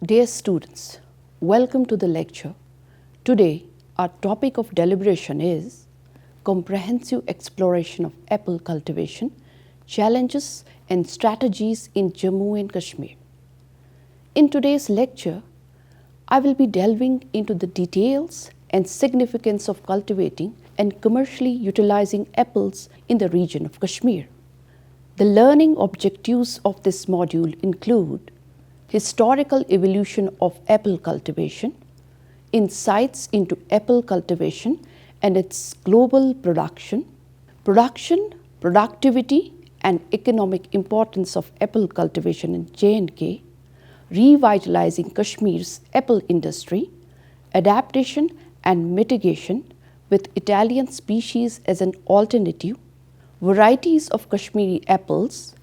Dear students, welcome to the lecture. Today, our topic of deliberation is Comprehensive Exploration of Apple Cultivation, Challenges and Strategies in Jammu and Kashmir. In today's lecture, I will be delving into the details and significance of cultivating and commercially utilizing apples in the region of Kashmir. The learning objectives of this module include historical evolution of apple cultivation, insights into apple cultivation and its global production, productivity and economic importance of apple cultivation in J&K, revitalizing Kashmir's apple industry, adaptation and mitigation with Italian species as an alternative, varieties of Kashmiri apples,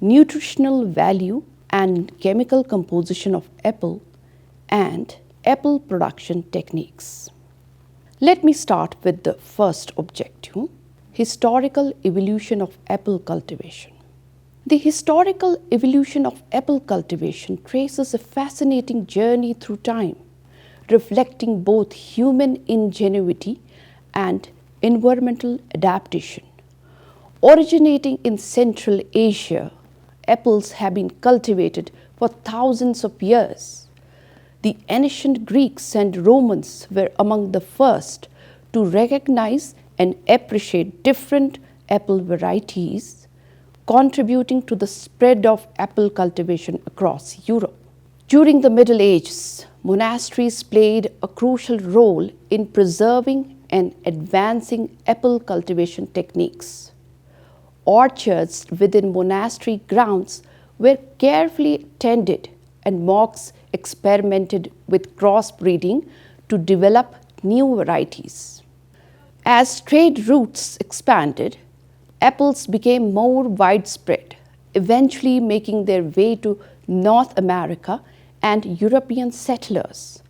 nutritional value and chemical composition of apple, and apple production techniques. Let me start with the first objective, historical evolution of apple cultivation. The historical evolution of apple cultivation traces a fascinating journey through time, reflecting both human ingenuity and environmental adaptation. Originating in Central Asia, apples have been cultivated for thousands of years. The ancient Greeks and Romans were among the first to recognize and appreciate different apple varieties, contributing to the spread of apple cultivation across Europe. During the Middle Ages, monasteries played a crucial role in preserving and advancing apple cultivation techniques. Orchards within monastery grounds were carefully tended and monks experimented with crossbreeding to develop new varieties. As trade routes expanded, apples became more widespread, eventually making their way to North America and European settlers.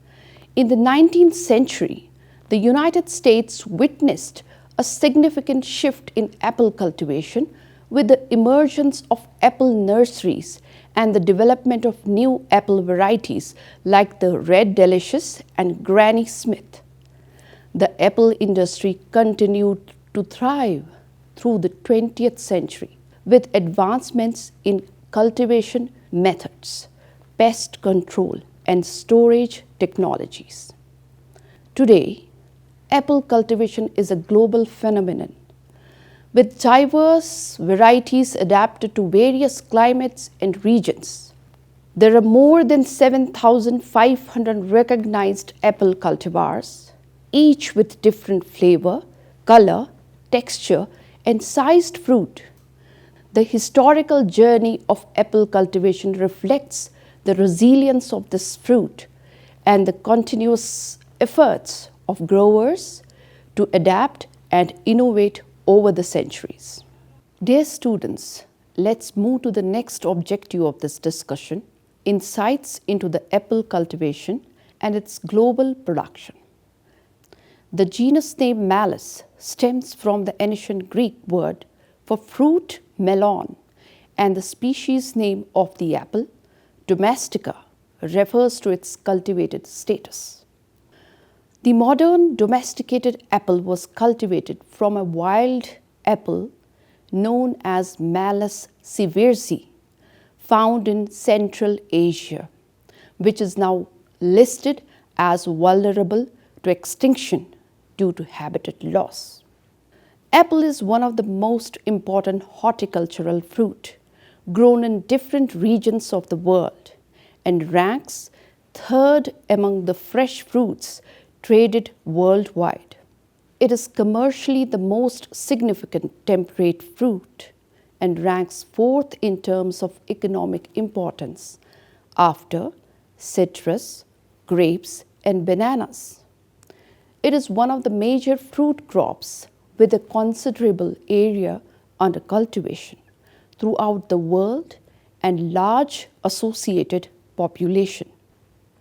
In the 19th century, the United States witnessed a significant shift in apple cultivation with the emergence of apple nurseries and the development of new apple varieties like the Red Delicious and Granny Smith. The apple industry continued to thrive through the 20th century with advancements in cultivation methods, pest control, and storage technologies. Today, apple cultivation is a global phenomenon, with diverse varieties adapted to various climates and regions. There are more than 7,500 recognized apple cultivars, each with different flavor, color, texture, and sized fruit. The historical journey of apple cultivation reflects the resilience of this fruit and the continuous efforts of growers to adapt and innovate over the centuries. Dear students, let's move to the next objective of this discussion, insights into the apple cultivation and its global production. The genus name Malus stems from the ancient Greek word for fruit melon, and the species name of the apple, domestica, refers to its cultivated status. The modern domesticated apple was cultivated from a wild apple known as Malus sieversii, found in Central Asia, which is now listed as vulnerable to extinction due to habitat loss. Apple is one of the most important horticultural fruit grown in different regions of the world and ranks third among the fresh fruits traded worldwide. It is commercially the most significant temperate fruit and ranks fourth in terms of economic importance after citrus, grapes, and bananas. It is one of the major fruit crops with a considerable area under cultivation throughout the world and large associated population.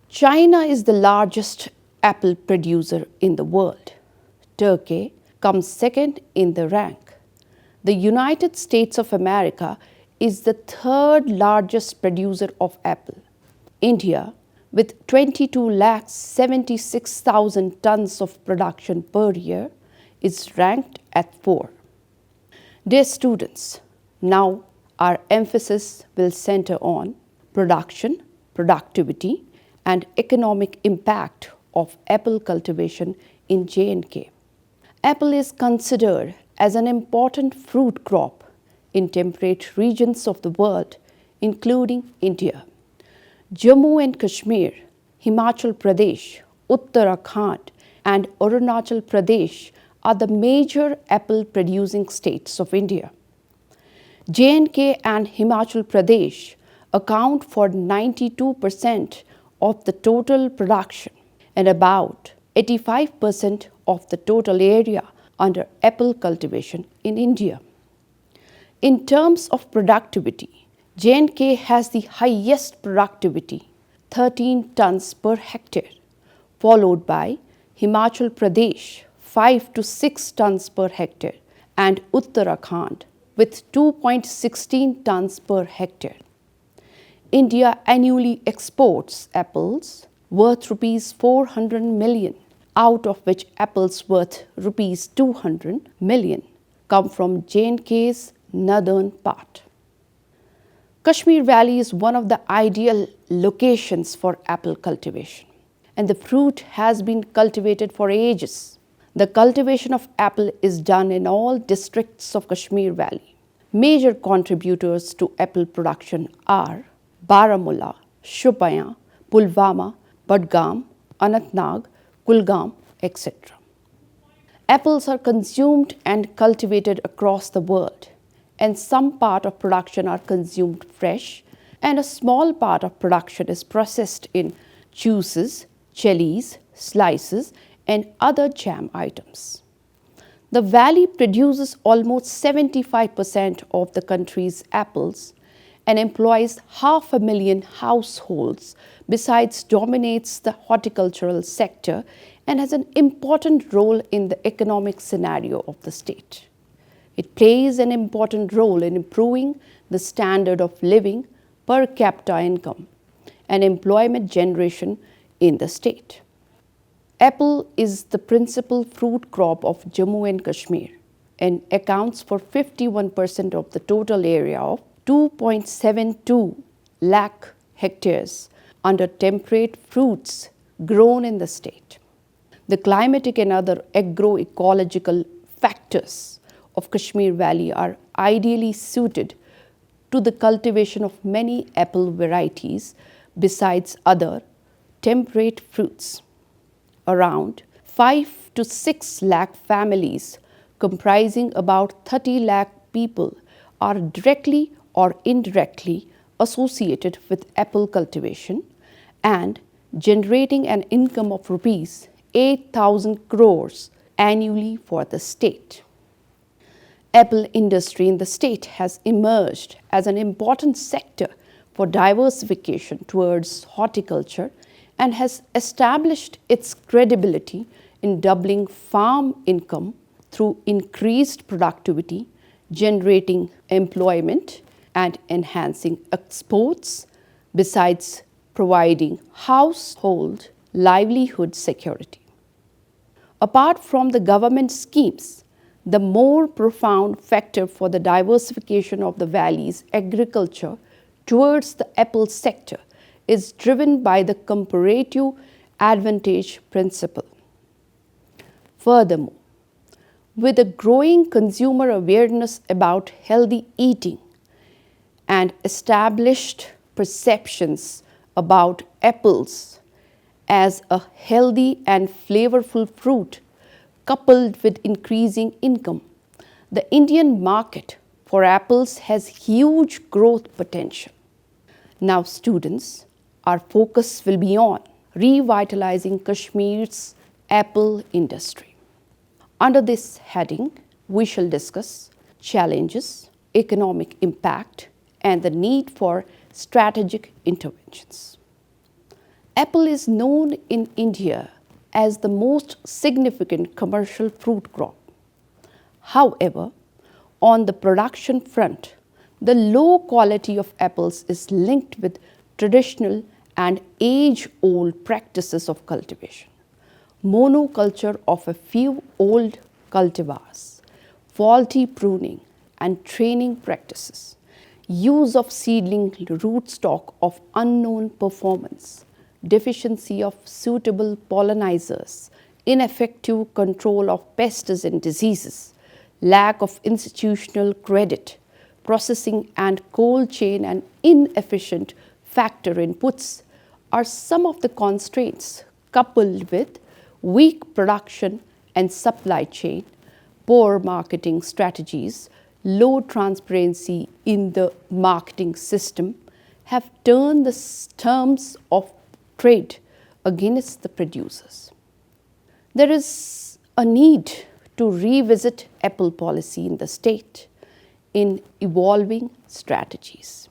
China is the largest apple producer in the world. Turkey comes second in the rank. The United States of America is the third largest producer of apple. India, with 22,76,000 tons of production per year, is ranked at 4. Dear students, now our emphasis will center on production, productivity, and economic impact of apple cultivation in J&K. Apple is considered as an important fruit crop in temperate regions of the world, including India. Jammu and Kashmir, Himachal Pradesh, Uttarakhand, and Arunachal Pradesh are the major apple producing states of India. J&K and Himachal Pradesh account for 92% of the total production and about 85% of the total area under apple cultivation in India. In terms of productivity, J&K has the highest productivity, 13 tons per hectare, followed by Himachal Pradesh, 5 to 6 tons per hectare, and Uttarakhand with 2.16 tons per hectare. India annually exports apples worth rupees 400 million, out of which apples worth rupees 200 million come from J&K's northern part. Kashmir Valley is one of the ideal locations for apple cultivation, and the fruit has been cultivated for ages. The cultivation of apple is done in all districts of Kashmir Valley. Major contributors to apple production are Baramulla, Shopien, Pulwama, Budgam, Anantnag, Kulgam, etc. Apples are consumed and cultivated across the world, and some part of production are consumed fresh, and a small part of production is processed in juices, jellies, slices, and other jam items. The valley produces almost 75% of the country's apples and employs 500,000 households, besides dominates the horticultural sector and has an important role in the economic scenario of the state. It plays an important role in improving the standard of living, per capita income, and employment generation in the state. Apple is the principal fruit crop of Jammu and Kashmir and accounts for 51% of the total area of 2.72 lakh hectares under temperate fruits grown in the state. The climatic and other agroecological factors of Kashmir Valley are ideally suited to the cultivation of many apple varieties besides other temperate fruits. Around 5 to 6 lakh families comprising about 30 lakh people are directly or indirectly associated with apple cultivation and generating an income of rupees 8,000 crores annually for the state. Apple industry in the state has emerged as an important sector for diversification towards horticulture and has established its credibility in doubling farm income through increased productivity, generating employment, and enhancing exports, besides providing household livelihood security. Apart from the government schemes, the more profound factor for the diversification of the valley's agriculture towards the apple sector is driven by the comparative advantage principle. Furthermore, with a growing consumer awareness about healthy eating and established perceptions about apples as a healthy and flavorful fruit coupled with increasing income, the Indian market for apples has huge growth potential. Now, students, our focus will be on revitalizing Kashmir's apple industry. Under this heading, we shall discuss challenges, economic impact, and the need for strategic interventions. Apple is known in India as the most significant commercial fruit crop. However, on the production front, the low quality of apples is linked with traditional and age-old practices of cultivation. Monoculture of a few old cultivars, faulty pruning and training practices, use of seedling rootstock of unknown performance, deficiency of suitable pollinizers, ineffective control of pests and diseases, lack of institutional credit, processing and cold chain and inefficient factor inputs are some of the constraints, coupled with weak production and supply chain, poor marketing strategies, low transparency in the marketing system, have turned the terms of trade against the producers. There is a need to revisit apple policy in the state in evolving strategies,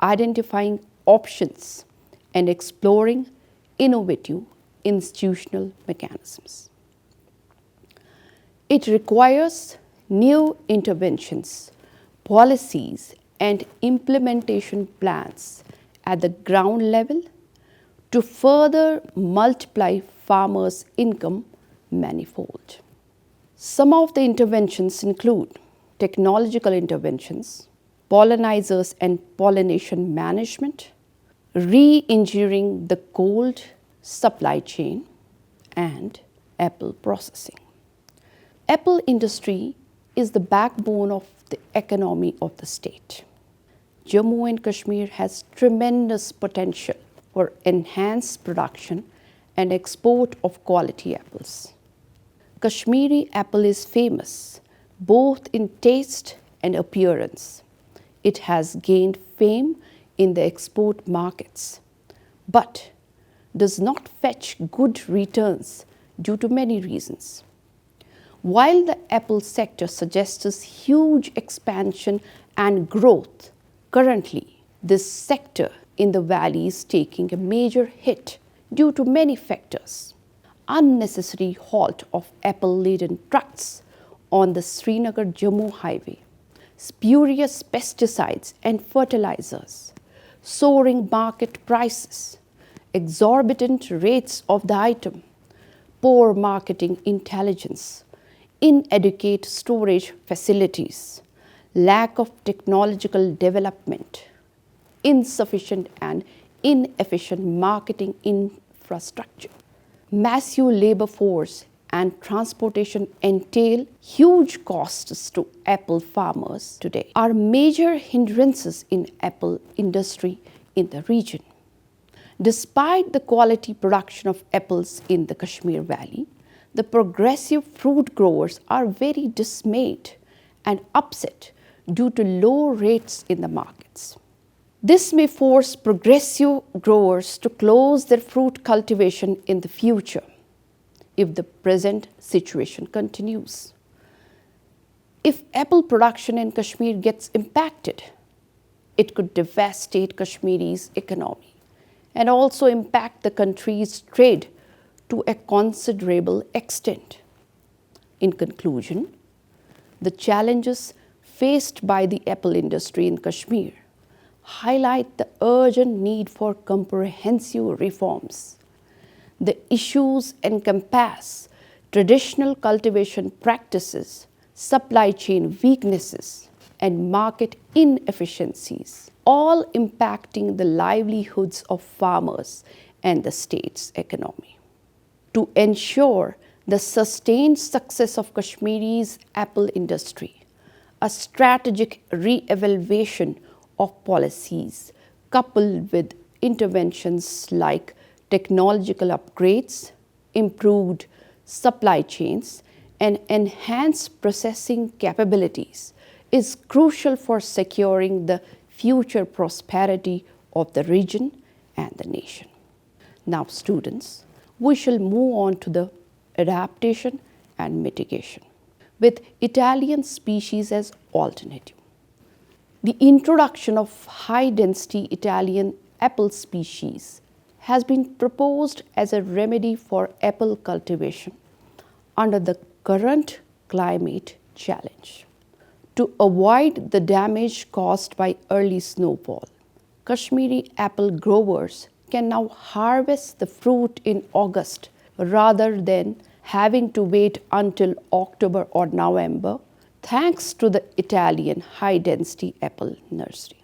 identifying options, and exploring innovative institutional mechanisms. It requires new interventions, policies, and implementation plans at the ground level to further multiply farmers' income manifold. Some of the interventions include technological interventions, pollinizers and pollination management, re-engineering the cold supply chain, and apple processing. Apple industry is the backbone of the economy of the state. Jammu and Kashmir has tremendous potential for enhanced production and export of quality apples. Kashmiri apple is famous both in taste and appearance. It has gained fame in the export markets, but does not fetch good returns due to many reasons. While the apple sector suggests huge expansion and growth, currently this sector in the valley is taking a major hit due to many factors. Unnecessary halt of apple-laden trucks on the Srinagar-Jammu highway, spurious pesticides and fertilizers, soaring market prices, exorbitant rates of the item, poor marketing intelligence, inadequate storage facilities, lack of technological development, insufficient and inefficient marketing infrastructure, massive labor force and transportation entail huge costs to apple farmers today, are major hindrances in apple industry in the region. Despite the quality production of apples in the Kashmir Valley, the progressive fruit growers are very dismayed and upset due to low rates in the markets. This may force progressive growers to close their fruit cultivation in the future if the present situation continues. If apple production in Kashmir gets impacted, it could devastate Kashmiri's economy and also impact the country's trade to a considerable extent. In conclusion, the challenges faced by the apple industry in Kashmir highlight the urgent need for comprehensive reforms. The issues encompass traditional cultivation practices, supply chain weaknesses, and market inefficiencies, all impacting the livelihoods of farmers and the state's economy. To ensure the sustained success of Kashmiri's apple industry, a strategic re-evaluation of policies coupled with interventions like technological upgrades, improved supply chains, and enhanced processing capabilities is crucial for securing the future prosperity of the region and the nation. Now, students, we shall move on to the adaptation and mitigation with Italian species as alternative. The introduction of high-density Italian apple species has been proposed as a remedy for apple cultivation under the current climate challenge. To avoid the damage caused by early snowfall, Kashmiri apple growers can now harvest the fruit in August rather than having to wait until October or November, thanks to the Italian high-density apple nursery.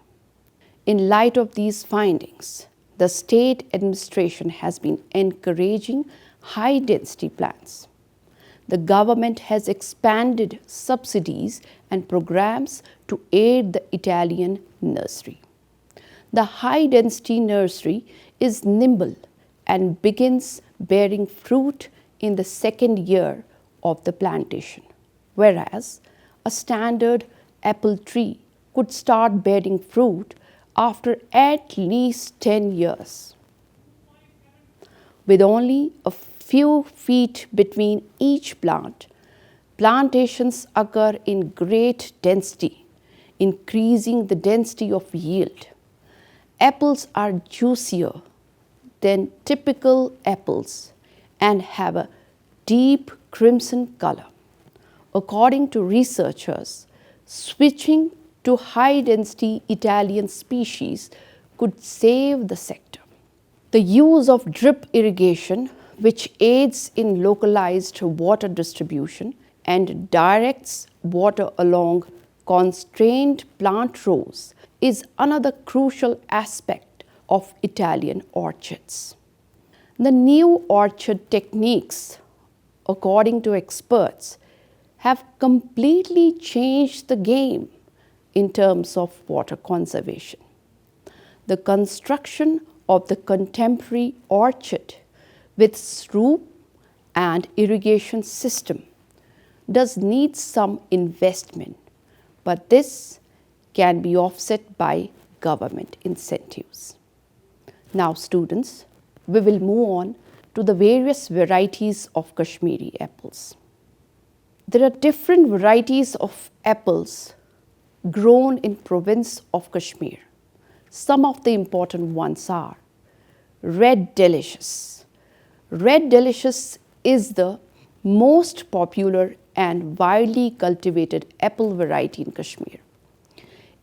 In light of these findings, the state administration has been encouraging high-density plants. The government has expanded subsidies and programs to aid the Italian nursery. The high-density nursery is nimble and begins bearing fruit in the second year of the plantation, whereas a standard apple tree could start bearing fruit after at least 10 years. With only a few feet between each plant, plantations occur in great density, increasing the density of yield. Apples are juicier than typical apples and have a deep crimson color. According to researchers, switching to high-density Italian species could save the sector. The use of drip irrigation, which aids in localized water distribution and directs water along constrained plant rows, is another crucial aspect of Italian orchards. The new orchard techniques, according to experts, have completely changed the game in terms of water conservation. The construction of the contemporary orchard with slope and irrigation system does need some investment, but this can be offset by government incentives. Now students, we will move on to the various varieties of Kashmiri apples. There are different varieties of apples grown in province of Kashmir. Some of the important ones are Red Delicious. Red Delicious is the most popular and widely cultivated apple variety in Kashmir.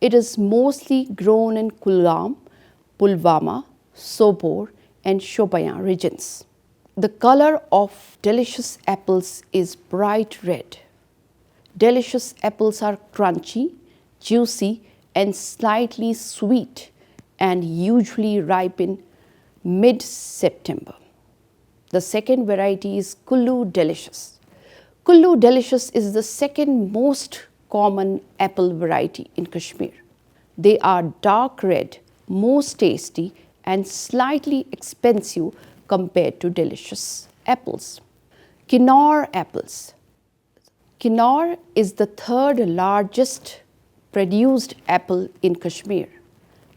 It is mostly grown in Kulgam, Pulwama, Sopore and Shopian regions. The color of delicious apples is bright red. Delicious apples are crunchy, juicy and slightly sweet and usually ripen mid-September. The second variety is Kullu Delicious. Kullu Delicious is the second most common apple variety in Kashmir. They are dark red, most tasty and slightly expensive compared to delicious apples. Kinnaur apples. Kinnaur is the third largest produced apple in Kashmir.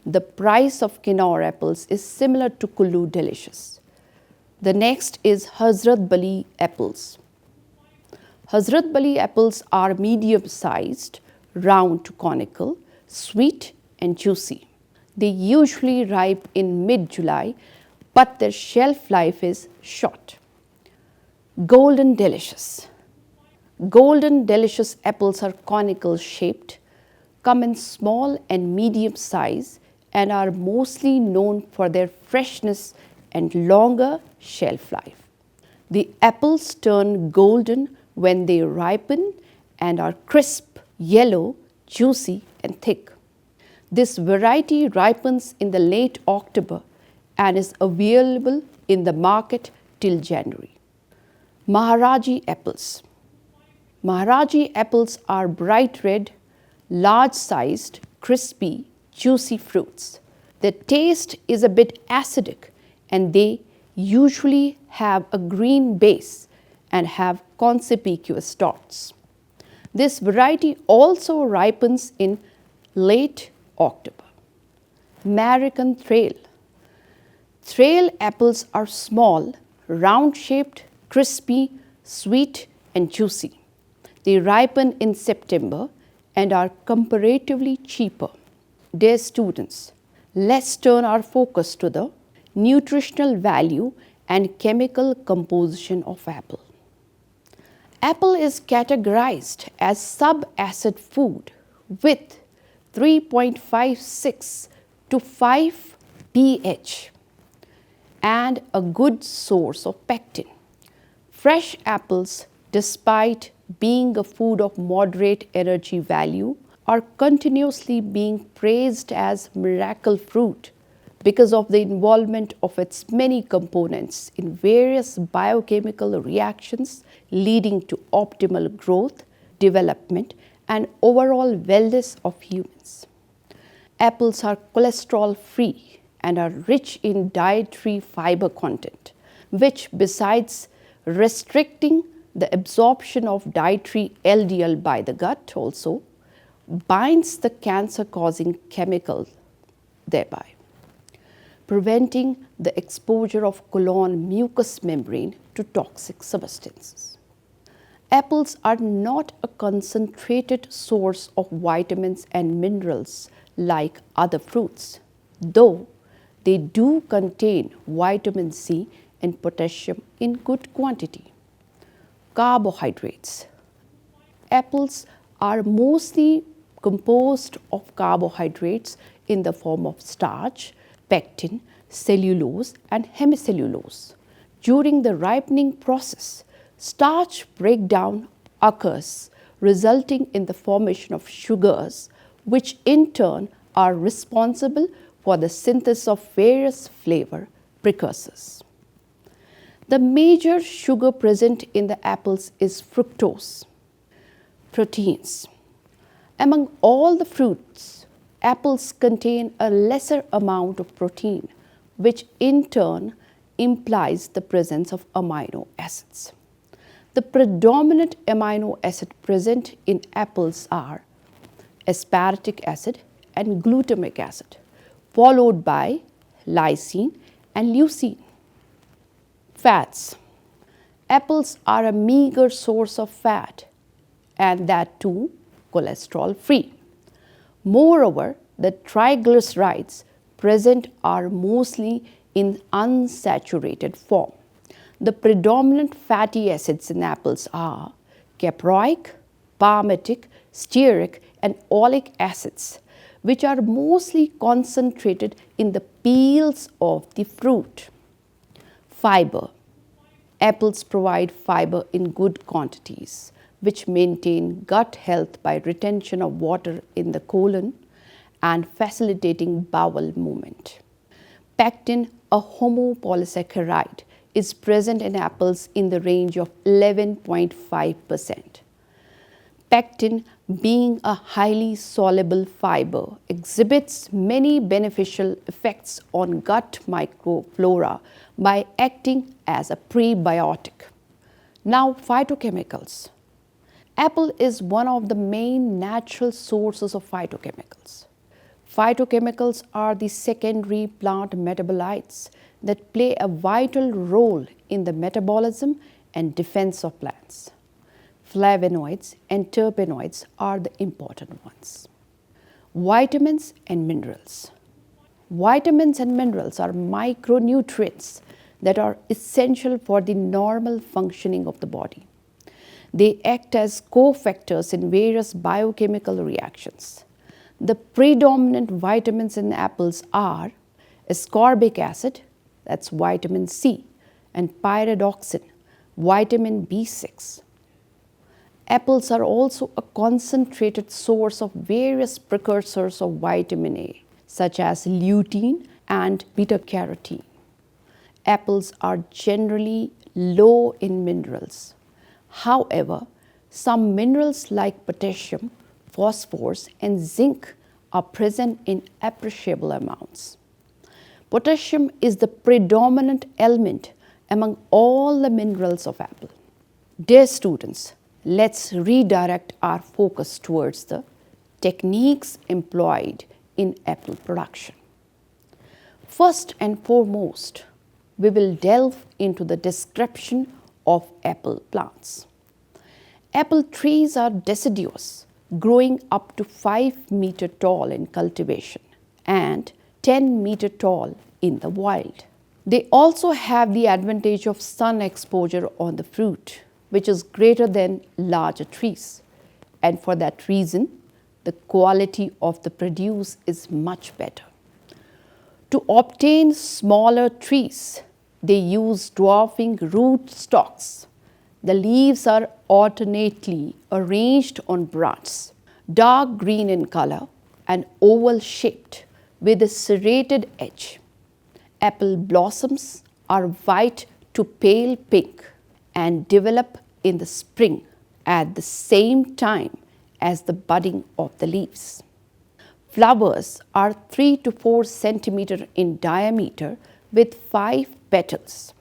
The price of Kinnaur apples is similar to Kullu Delicious. The next is Hazrat Bali apples. Hazrat Bali apples are medium-sized, round to conical, sweet and juicy. They usually ripe in mid-July, but their shelf life is short. Golden Delicious. Golden Delicious apples are conical shaped, come in small and medium size and are mostly known for their freshness and longer shelf life. The apples turn golden when they ripen and are crisp, yellow, juicy and thick. This variety ripens in the late October and is available in the market till January. Maharaji apples. Maharaji apples are bright red, large-sized, crispy, juicy fruits. Their taste is a bit acidic and they usually have a green base and have conspicuous dots. This variety also ripens in late October. American Trail. Trail apples are small, round-shaped, crispy, sweet and juicy. They ripen in September and are comparatively cheaper. Dear students, let's turn our focus to the nutritional value and chemical composition of apple. Apple is categorized as sub-acid food with 3.56 to 5 pH. and a good source of pectin. Fresh apples, despite being a food of moderate energy value, are continuously being praised as miracle fruit because of the involvement of its many components in various biochemical reactions leading to optimal growth, development, and overall wellness of humans. Apples are cholesterol free and are rich in dietary fiber content, which, besides restricting the absorption of dietary LDL by the gut, also binds the cancer causing chemical thereby, preventing the exposure of colon mucous membrane to toxic substances. Apples are not a concentrated source of vitamins and minerals like other fruits, though they do contain vitamin C and potassium in good quantity. Carbohydrates. Apples are mostly composed of carbohydrates in the form of starch, pectin, cellulose, and hemicellulose. During the ripening process, starch breakdown occurs, resulting in the formation of sugars, which in turn are responsible for the synthesis of various flavor precursors. The major sugar present in the apples is fructose. Proteins. Among all the fruits, apples contain a lesser amount of protein, which in turn implies the presence of amino acids. The predominant amino acid present in apples are aspartic acid and glutamic acid, followed by lysine and leucine. Fats. Apples are a meager source of fat, and that too cholesterol free. Moreover, the triglycerides present are mostly in unsaturated form. The predominant fatty acids in apples are caproic, palmitic, stearic, and oleic acids, which are mostly concentrated in the peels of the fruit. Fiber. Apples provide fiber in good quantities, which maintain gut health by retention of water in the colon and facilitating bowel movement. Pectin, a homopolysaccharide, is present in apples in the range of 11.5%. Pectin, being a highly soluble fiber, exhibits many beneficial effects on gut microflora by acting as a prebiotic. Now, phytochemicals. Apple is one of the main natural sources of phytochemicals. Phytochemicals are the secondary plant metabolites that play a vital role in the metabolism and defense of plants. Flavonoids and terpenoids are the important ones. Vitamins and minerals. Vitamins and minerals are micronutrients that are essential for the normal functioning of the body. They act as cofactors in various biochemical reactions. The predominant vitamins in apples are ascorbic acid, that's vitamin C, and pyridoxine, vitamin B6. Apples are also a concentrated source of various precursors of vitamin A, such as lutein and beta-carotene. Apples are generally low in minerals. However, some minerals like potassium, phosphorus, and zinc are present in appreciable amounts. Potassium is the predominant element among all the minerals of apple. Dear students, let's redirect our focus towards the techniques employed in apple production. First and foremost, we will delve into the description of apple plants. Apple trees are deciduous, growing up to 5 meter tall in cultivation and 10 meter tall in the wild. They also have the advantage of sun exposure on the fruit, which is greater than larger trees. And for that reason, the quality of the produce is much better. To obtain smaller trees, They use dwarfing root stalks. The leaves are alternately arranged on bracts, dark green in color and oval shaped with a serrated edge. Apple blossoms are white to pale pink and develop in the spring at the same time as the budding of the leaves. Flowers are 3 to 4 centimeters in diameter with 5 petals.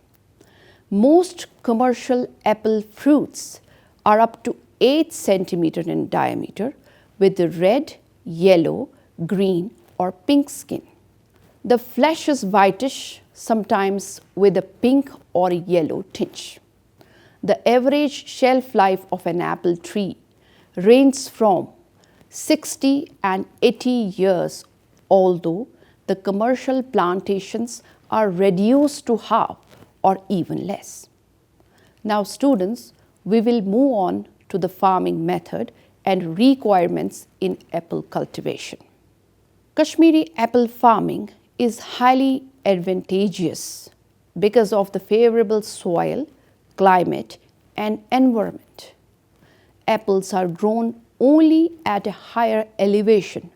Most commercial apple fruits are up to 8 centimeters in diameter with a red, yellow, green or pink skin. The flesh is whitish, sometimes with a pink or yellow tinge. The average shelf life of an apple tree ranges from 60 and 80 years, although the commercial plantations are reduced to half or even less. Now students, we will move on to the farming method and requirements in apple cultivation. Kashmiri apple farming is highly advantageous because of the favorable soil, climate and environment. Apples are grown only at a higher elevation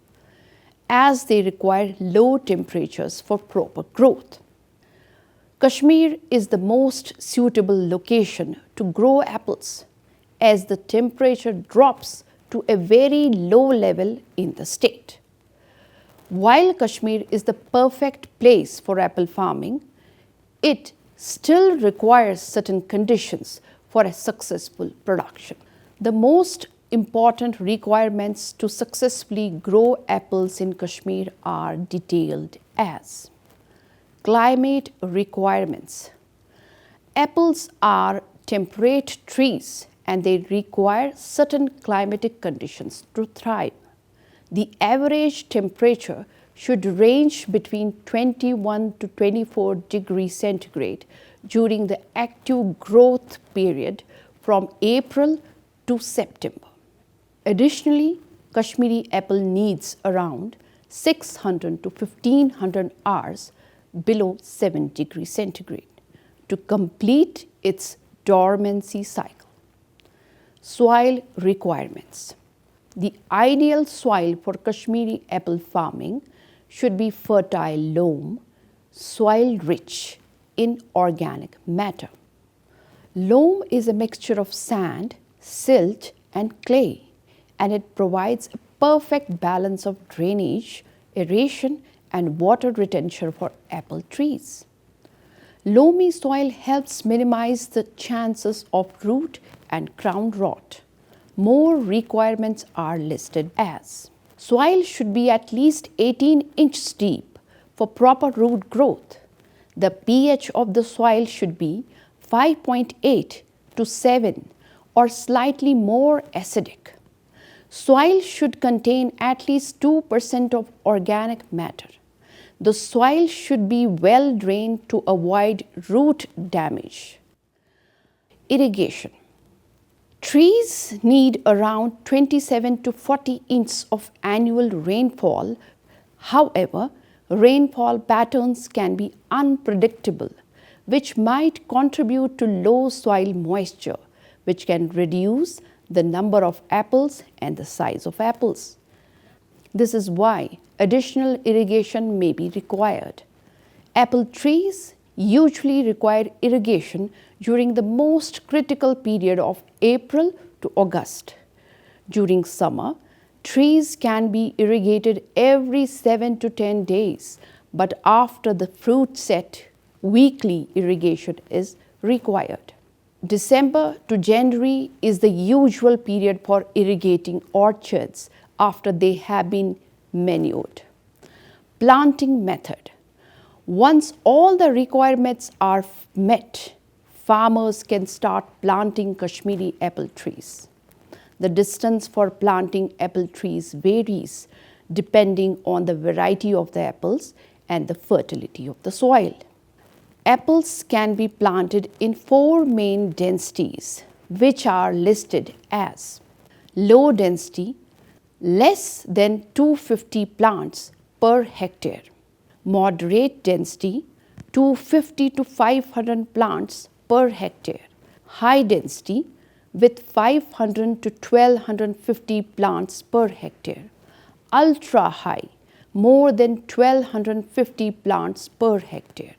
as they require low temperatures for proper growth. Kashmir is the most suitable location to grow apples as the temperature drops to a very low level in the state. While Kashmir is the perfect place for apple farming, it still requires certain conditions for a successful production. The most important requirements to successfully grow apples in Kashmir are detailed as climate requirements. Apples are temperate trees and they require certain climatic conditions to thrive. The average temperature should range between 21 to 24 degrees centigrade during the active growth period from April to September. Additionally, Kashmiri apple needs around 600 to 1500 hours below 7 degrees centigrade to complete its dormancy cycle. Soil requirements. The ideal soil for Kashmiri apple farming should be fertile loam, soil rich in organic matter. Loam is a mixture of sand, silt and clay, and it provides a perfect balance of drainage, aeration and water retention for apple trees. Loamy soil helps minimize the chances of root and crown rot. More requirements are listed as soil should be at least 18 inches deep for proper root growth. The pH of the soil should be 5.8 to 7 or slightly more acidic. Soil should contain at least 2% of organic matter. The soil should be well drained to avoid root damage. Irrigation. Trees need around 27 to 40 inches of annual rainfall. However, rainfall patterns can be unpredictable, which might contribute to low soil moisture, which can reduce the number of apples and the size of apples. This is why additional irrigation may be required. Apple trees usually require irrigation during the most critical period of April to August. During summer, trees can be irrigated every 7 to 10 days, but after the fruit set, weekly irrigation is required. December to January is the usual period for irrigating orchards after they have been manured. Planting method. Once all the requirements are met, farmers can start planting Kashmiri apple trees. The distance for planting apple trees varies depending on the variety of the apples and the fertility of the soil. Apples can be planted in 4 main densities, which are listed as low density, less than 250 plants per hectare; moderate density, to 50 to 500 plants per hectare. High density with 500 to 1250 plants per hectare. Ultra high, more than 1250 plants per hectare.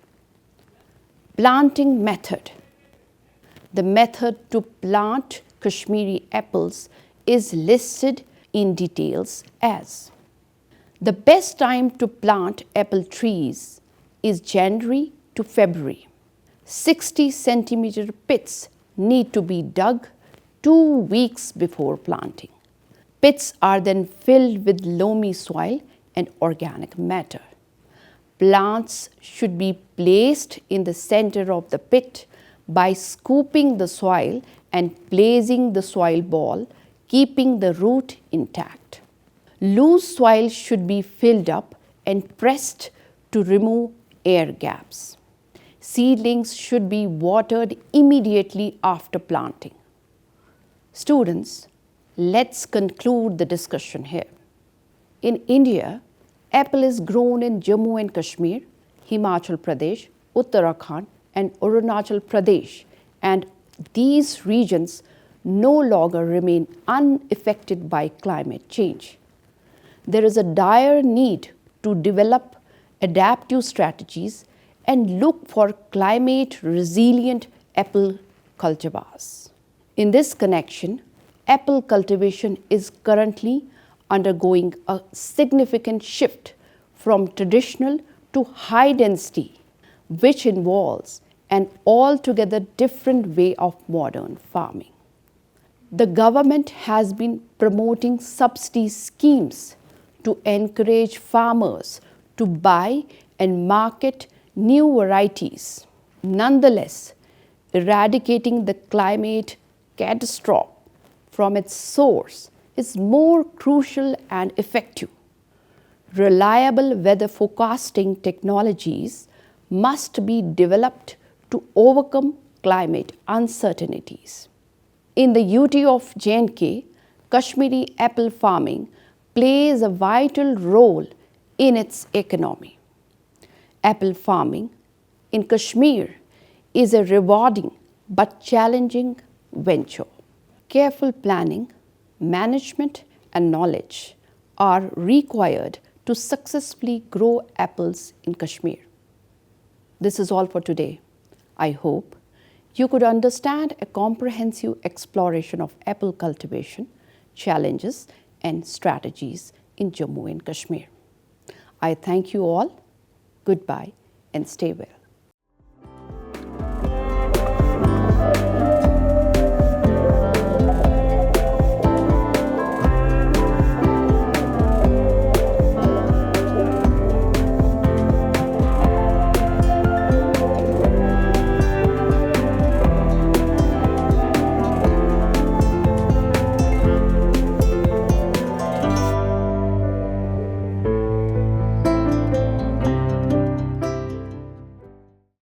Planting method. The method to plant Kashmiri apples is listed in details as: the best time to plant apple trees is January to February. 60 centimeter pits need to be dug 2 weeks before planting. Pits are then filled with loamy soil and organic matter. Plants should be placed in the center of the pit by scooping the soil and placing the soil ball, keeping the root intact. Loose soil should be filled up and pressed to remove air gaps. Seedlings should be watered immediately after planting. Students, let's conclude the discussion here. In India, apple is grown in Jammu and Kashmir, Himachal Pradesh, Uttarakhand, and Arunachal Pradesh, and these regions no longer remain unaffected by climate change. There is a dire need to develop adaptive strategies and look for climate resilient apple cultivars. In this connection, apple cultivation is currently undergoing a significant shift from traditional to high density, which involves an altogether different way of modern farming. The government has been promoting subsidy schemes to encourage farmers to buy and market new varieties. Nonetheless, eradicating the climate catastrophe from its source is more crucial and effective. Reliable weather forecasting technologies must be developed to overcome climate uncertainties. In the UT of J&K, Kashmiri apple farming plays a vital role in its economy. Apple farming in Kashmir is a rewarding but challenging venture. Careful planning, management, and knowledge are required to successfully grow apples in Kashmir. This is all for today. I hope you could understand a comprehensive exploration of apple cultivation, challenges, and strategies in Jammu and Kashmir. I thank you all. Goodbye and stay well.